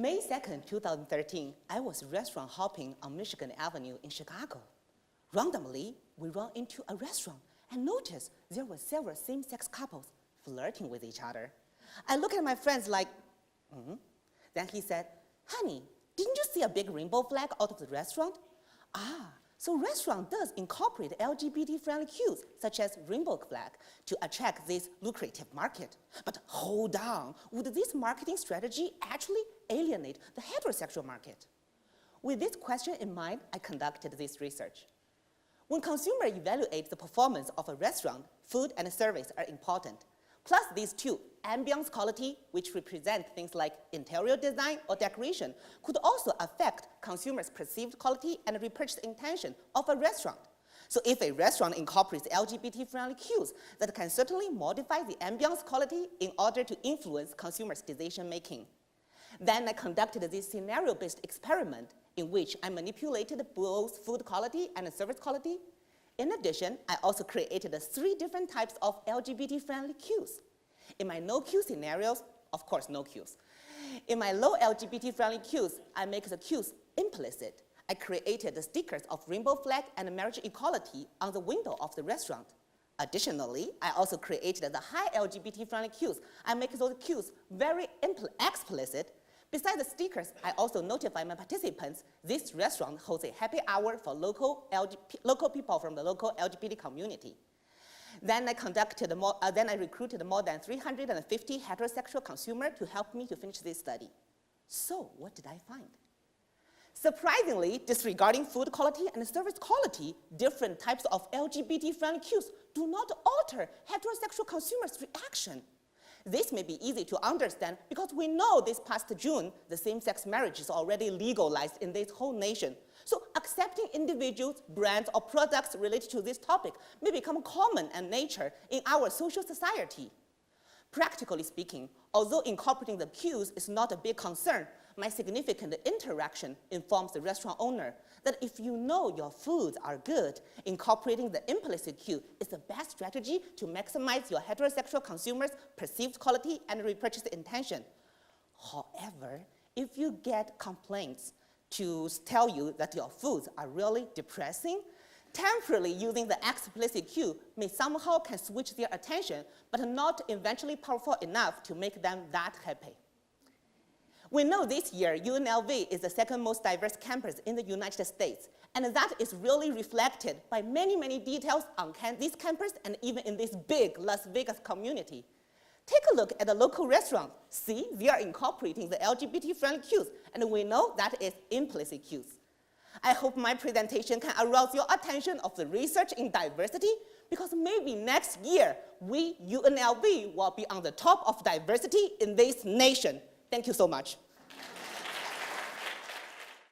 May 2nd, 2013, I was restaurant hopping on Michigan Avenue in Chicago. Randomly, we ran into a restaurant and noticed there were several same-sex couples flirting with each other. I looked at my friends like, Then he said, honey, didn't you see a big rainbow flag out of the restaurant? So restaurant does incorporate LGBT-friendly cues, such as rainbow flag, to attract this lucrative market. But hold on, would this marketing strategy actually alienate the heterosexual market? With this question in mind, I conducted this research. When consumers evaluate the performance of a restaurant, food and service are important. Plus these two, ambience quality, which represent things like interior design or decoration, could also affect consumers' perceived quality and repurchase intention of a restaurant. So if a restaurant incorporates LGBT-friendly cues, that can certainly modify the ambience quality in order to influence consumers' decision-making. Then I conducted this scenario-based experiment in which I manipulated both food quality and service quality. In addition, I also created 3 different types of LGBT-friendly cues. In my no-cue scenarios, of course, no cues. In my low LGBT-friendly cues, I make the cues implicit. I created the stickers of rainbow flag and marriage equality on the window of the restaurant. Additionally, I also created the high LGBT-friendly cues. I make those cues very explicit. Besides the stickers, I also notify my participants this restaurant holds a happy hour for local people from the local LGBT community. Then I recruited more than 350 heterosexual consumers to help me to finish this study. So what did I find? Surprisingly, disregarding food quality and service quality, different types of LGBT-friendly cues do not alter heterosexual consumers' reaction. This may be easy to understand because we know this past June, the same-sex marriage is already legalized in this whole nation. So accepting individuals, brands, or products related to this topic may become common and nature in our social society. Practically speaking, although incorporating the cues is not a big concern, my significant interaction informs the restaurant owner that if you know your foods are good, incorporating the implicit cue is the best strategy to maximize your heterosexual consumers' perceived quality and repurchase intention. However, if you get complaints to tell you that your foods are really depressing, temporarily using the explicit cue may somehow can switch their attention, but not eventually powerful enough to make them that happy. We know this year UNLV is the 2nd most diverse campus in the United States, and that is really reflected by many, many details on this campus and even in this big Las Vegas community. Take a look at the local restaurant. See, they are incorporating the LGBT-friendly cues, and we know that is implicit cues. I hope my presentation can arouse your attention of the research in diversity, because maybe next year, we, UNLV, will be on the top of diversity in this nation. Thank you so much.